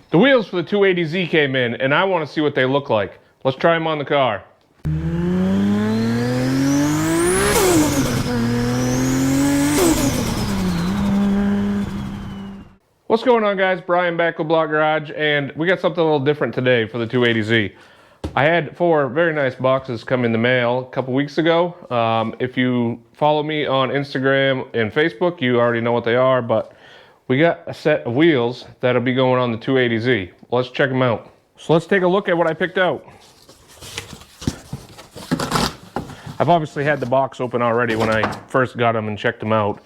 The wheels for the 280Z came in, and I want to see what they look like. Let's try them on the car. What's going on, guys? Brian back with Block Garage, and we got something a little different today for the 280Z. I had 4 very nice boxes come in the mail a couple weeks ago. If you follow me on Instagram and Facebook, you already know what they are, but we got a set of wheels that'll be going on the 280Z. Let's check them out. So let's take a look at what I picked out. I've obviously had the box open already when I first got them and checked them out.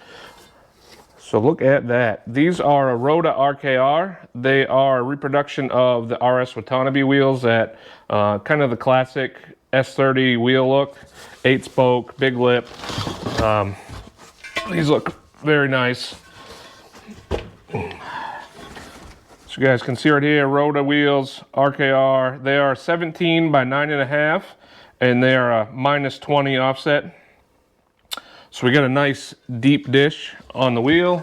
So look at that. These are a Rhoda RKR. They are a reproduction of the RS Watanabe wheels that kind of the classic S30 wheel look. 8-spoke, big lip. These look very nice. So you guys can see right here, Rhoda wheels, RKR. They are 17 by 9.5, and they are a -20 offset. So we got a nice deep dish on the wheel.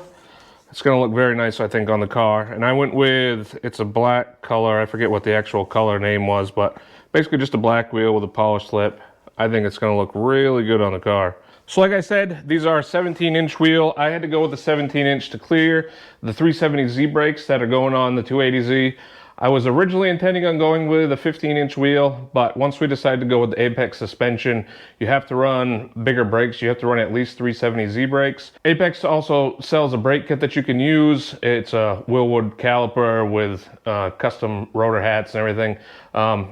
It's gonna look very nice, I think, on the car. And I went with, it's a black color. I forget what the actual color name was, but basically just a black wheel with a polished lip. I think it's gonna look really good on the car. So like I said, these are a 17-inch wheel. I had to go with the 17-inch to clear the 370Z brakes that are going on the 280Z. I was originally intending on going with a 15-inch wheel, but once we decided to go with the Apex suspension, you have to run bigger brakes. You have to run at least 370Z brakes. Apex also sells a brake kit that you can use. It's a Willwood caliper with custom rotor hats and everything,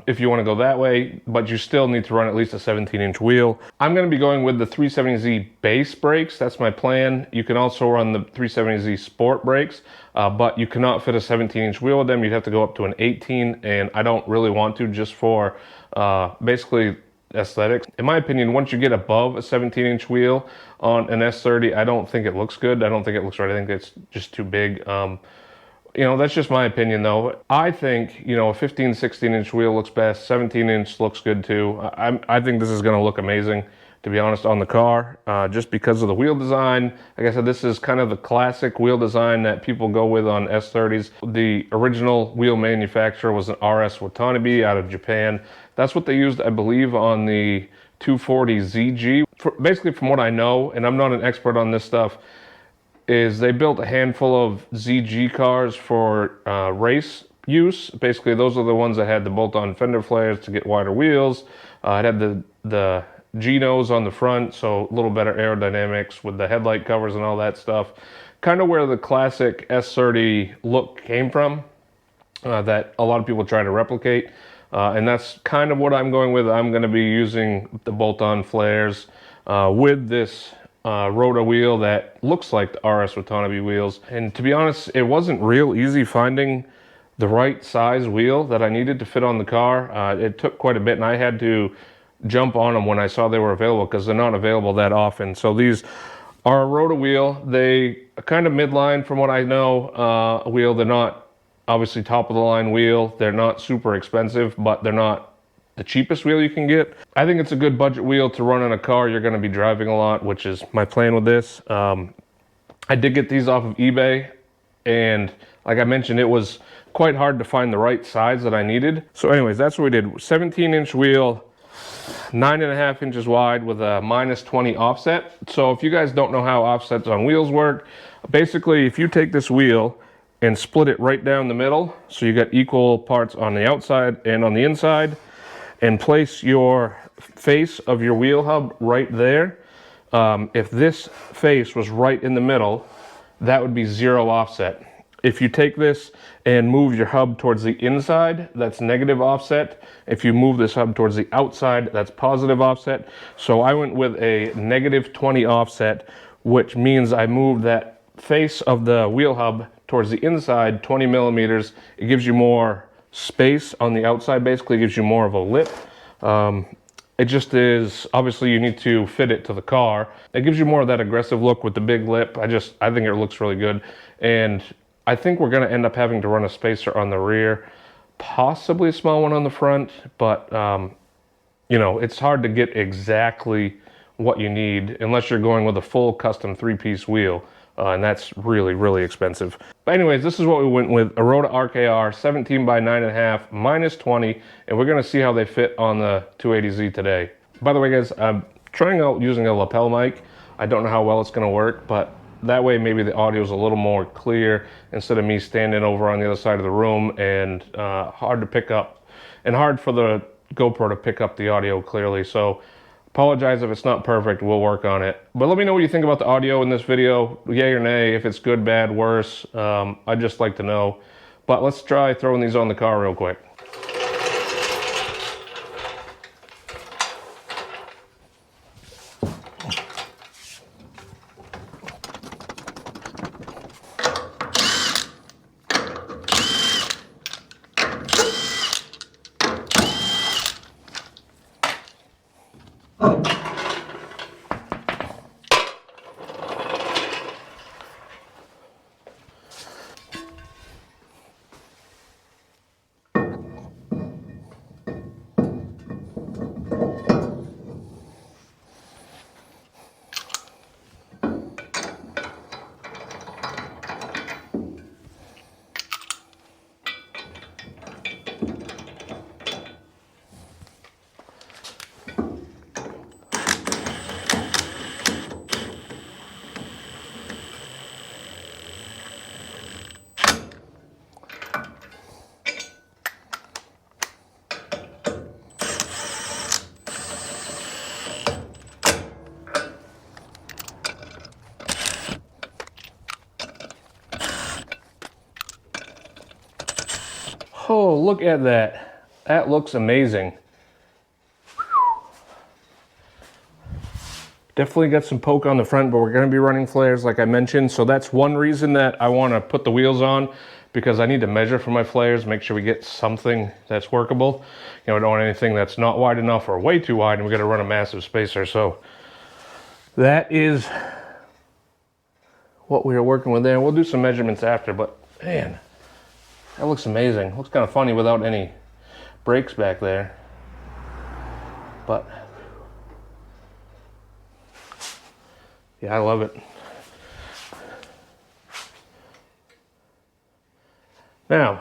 if you want to go that way, but you still need to run at least a 17-inch wheel. I'm going to be going with the 370Z base brakes. That's my plan. You can also run the 370Z sport brakes, but you cannot fit a 17-inch wheel with them. You'd have to go up to an 18, and I don't really want to, just for basically aesthetics. In my opinion, once you get above a 17-inch wheel on an S30, I don't think it looks good. I don't think it looks right. I think it's just too big. You know, that's just my opinion, though. I think, you know, a 15, 16-inch wheel looks best. 17-inch looks good, too. I think this is going to look amazing, to be honest, on the car, just because of the wheel design. Like I said, this is kind of the classic wheel design that people go with on S30s. The original wheel manufacturer was an RS Watanabe out of Japan. That's what they used, I believe, on the 240ZG. Basically, from what I know, and I'm not an expert on this stuff, is they built a handful of ZG cars for race use. Basically, those are the ones that had the bolt-on fender flares to get wider wheels. It had the Genos on the front, so a little better aerodynamics with the headlight covers and all that stuff. Kind of where the classic S30 look came from, that a lot of people try to replicate. And that's kind of what I'm going with. I'm going to be using the bolt-on flares with this Rhoda wheel that looks like the RS Watanabe wheels. And to be honest, it wasn't real easy finding the right size wheel that I needed to fit on the car. It took quite a bit, and I had to jump on them when I saw they were available, because they're not available that often. So these are a Rhoda wheel. They are kind of midline from what I know, a wheel. They're not obviously top of the line wheel. They're not super expensive, but they're not the cheapest wheel you can get. I think it's a good budget wheel to run in a car you're going to be driving a lot, which is my plan with this. I did get these off of eBay, and like I mentioned, it was quite hard to find the right size that I needed. So anyways, that's what we did. 17-inch wheel, 9.5 inches wide with a -20 offset. So if you guys don't know how offsets on wheels work, basically if you take this wheel and split it right down the middle, so you got equal parts on the outside and on the inside, and place your face of your wheel hub right there. If this face was right in the middle, that would be 0 offset. If you take this and move your hub towards the inside, that's negative offset. If you move this hub towards the outside, that's positive offset. So I went with a -20 offset, which means I moved that face of the wheel hub towards the inside 20 millimeters. It gives you more space on the outside, basically gives you more of a lip. It just is, obviously you need to fit it to the car. It gives you more of that aggressive look with the big lip. I think it looks really good. And I think we're gonna end up having to run a spacer on the rear, possibly a small one on the front, but you know, it's hard to get exactly what you need unless you're going with a full custom 3-piece wheel. and that's really, really expensive. But anyways, this is what we went with, a Rode RKR 17 by 9.5, minus 20, and we're gonna see how they fit on the 280Z today. By the way, guys, I'm trying out using a lapel mic. I don't know how well it's gonna work, but that way maybe the audio is a little more clear instead of me standing over on the other side of the room and hard to pick up, and hard for the GoPro to pick up the audio clearly. So apologize if it's not perfect, we'll work on it. But let me know what you think about the audio in this video, yay or nay, if it's good, bad, worse. I'd just like to know. But let's try throwing these on the car real quick. Oh, look at that. That looks amazing. Definitely got some poke on the front, but we're going to be running flares like I mentioned. So that's one reason that I want to put the wheels on, because I need to measure for my flares, make sure we get something that's workable. You know, I don't want anything that's not wide enough or way too wide, and we got to run a massive spacer. So that is what we are working with there. We'll do some measurements after, but man, that looks amazing. Looks kind of funny without any brakes back there. But yeah, I love it. Now,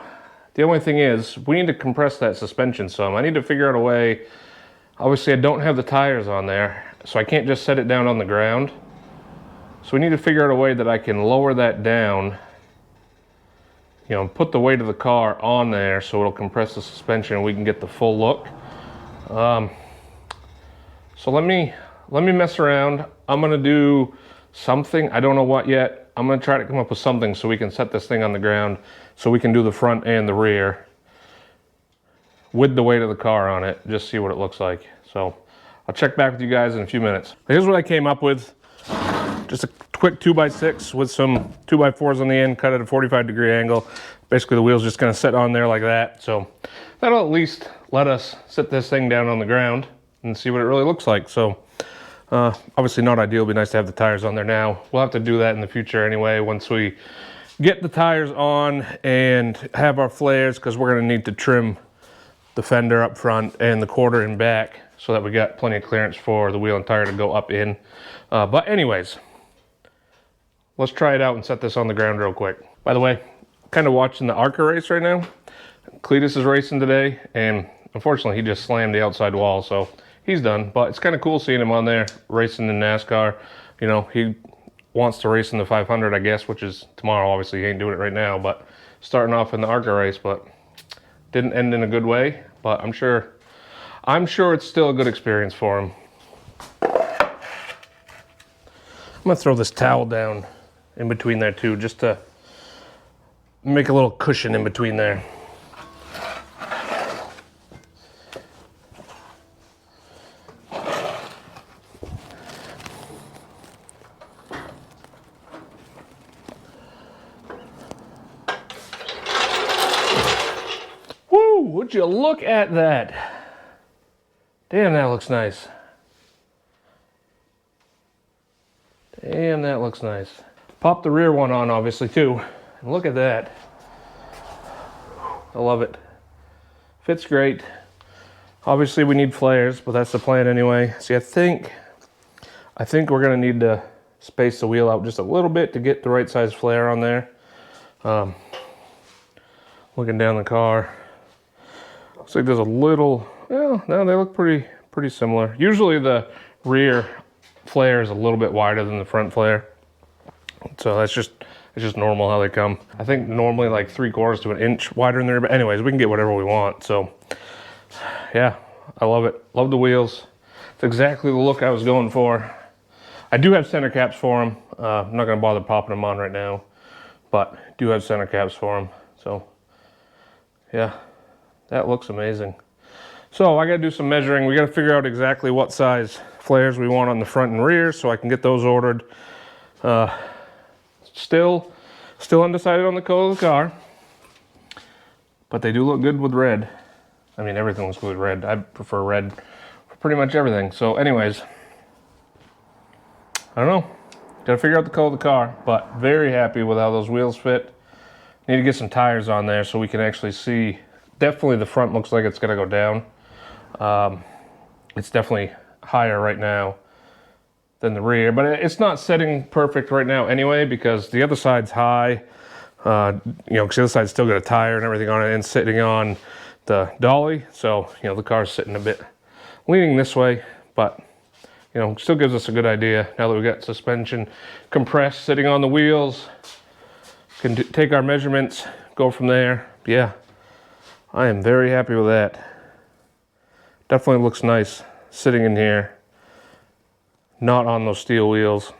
the only thing is, we need to compress that suspension some. I need to figure out a way. Obviously, I don't have the tires on there, so I can't just set it down on the ground. So we need to figure out a way that I can lower that down, you know, put the weight of the car on there so it'll compress the suspension and we can get the full look. So let me mess around. I'm gonna do something, I don't know what yet. I'm gonna try to come up with something so we can set this thing on the ground so we can do the front and the rear with the weight of the car on it, just see what it looks like. So I'll check back with you guys in a few minutes. Here's what I came up with. Just a quick 2x6 with some 2x4s on the end, cut at a 45-degree angle. Basically the wheel's just gonna sit on there like that. So that'll at least let us sit this thing down on the ground and see what it really looks like. So obviously not ideal, it'd be nice to have the tires on there now. We'll have to do that in the future anyway, once we get the tires on and have our flares, because we're gonna need to trim the fender up front and the quarter in back so that we got plenty of clearance for the wheel and tire to go up in. But anyways, let's try it out and set this on the ground real quick. By the way, I'm kind of watching the ARCA race right now. Cletus is racing today, and unfortunately he just slammed the outside wall, so he's done. But it's kind of cool seeing him on there racing in NASCAR. You know, he wants to race in the 500, I guess, which is tomorrow. Obviously he ain't doing it right now, but starting off in the ARCA race, but didn't end in a good way. But I'm sure it's still a good experience for him. I'm gonna throw this towel down in between there too, just to make a little cushion in between there. Woo, would you look at that? Damn, that looks nice. Damn, that looks nice. Pop the rear one on, obviously, too. And look at that. I love it. Fits great. Obviously, we need flares, but that's the plan anyway. See, I think we're gonna need to space the wheel out just a little bit to get the right size flare on there. Looking down the car, looks like there's a little, well, no, they look pretty similar. Usually the rear flare is a little bit wider than the front flare. So it's just normal how they come. I think normally like 3/4 to an inch wider in there, but anyways, we can get whatever we want. So yeah, I love it. Love the wheels. It's exactly the look I was going for. I do have center caps for them. I'm not gonna bother popping them on right now, but do have center caps for them. So yeah, that looks amazing. So I gotta do some measuring. We gotta figure out exactly what size flares we want on the front and rear so I can get those ordered. Still undecided on the color of the car, but they do look good with red. I mean, everything looks good with red. I prefer red for pretty much everything. So anyways, I don't know. Gotta figure out the color of the car, but very happy with how those wheels fit. Need to get some tires on there so we can actually see. Definitely the front looks like it's gonna go down. It's definitely higher right now than the rear, but it's not setting perfect right now anyway, because the other side's high, because the other side's still got a tire and everything on it and sitting on the dolly. So, the car's sitting a bit leaning this way, but, still gives us a good idea now that we got suspension compressed sitting on the wheels. Can take our measurements, go from there. Yeah, I am very happy with that. Definitely looks nice sitting in here. Not on those steel wheels.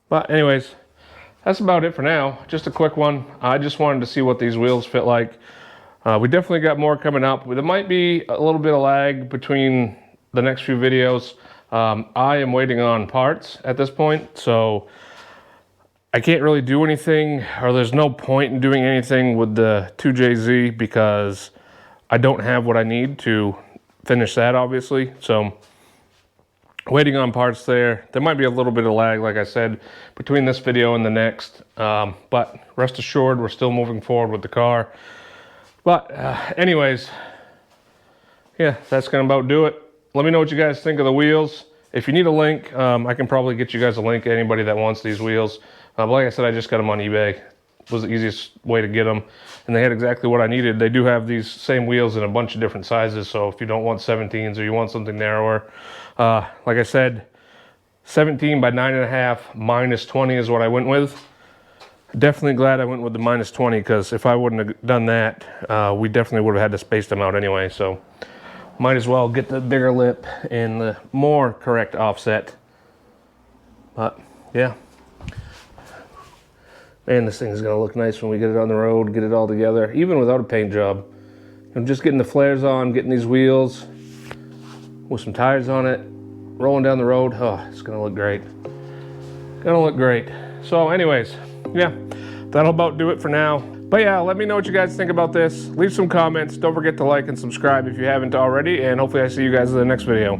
But anyways, that's about it for now. Just a quick one. I just wanted to see what these wheels fit like. We definitely got more coming up. There might be a little bit of lag between the next few videos. I am waiting on parts at this point, so I can't really do anything, or there's no point in doing anything with the 2JZ because I don't have what I need to finish that, obviously. So waiting on parts there. There might be a little bit of lag, like I said, between this video and the next. But rest assured, we're still moving forward with the car. But anyways, yeah, that's gonna about do it. Let me know what you guys think of the wheels. If you need a link, I can probably get you guys a link, anybody that wants these wheels. But like I said, I just got them on eBay. It was the easiest way to get them. And they had exactly what I needed. They do have these same wheels in a bunch of different sizes. So if you don't want 17s or you want something narrower, like I said, 17 by 9.5 minus 20 is what I went with. Definitely glad I went with the minus 20, because if I wouldn't have done that, we definitely would have had to space them out anyway. So might as well get the bigger lip and the more correct offset. But yeah. Man, this thing is gonna look nice when we get it on the road, get it all together, even without a paint job. I'm just getting the flares on, getting these wheels with some tires on it, rolling down the road. Oh, it's gonna look great. Gonna look great. So anyways, yeah, that'll about do it for now. But yeah, let me know what you guys think about this. Leave some comments. Don't forget to like and subscribe if you haven't already, and hopefully I see you guys in the next video.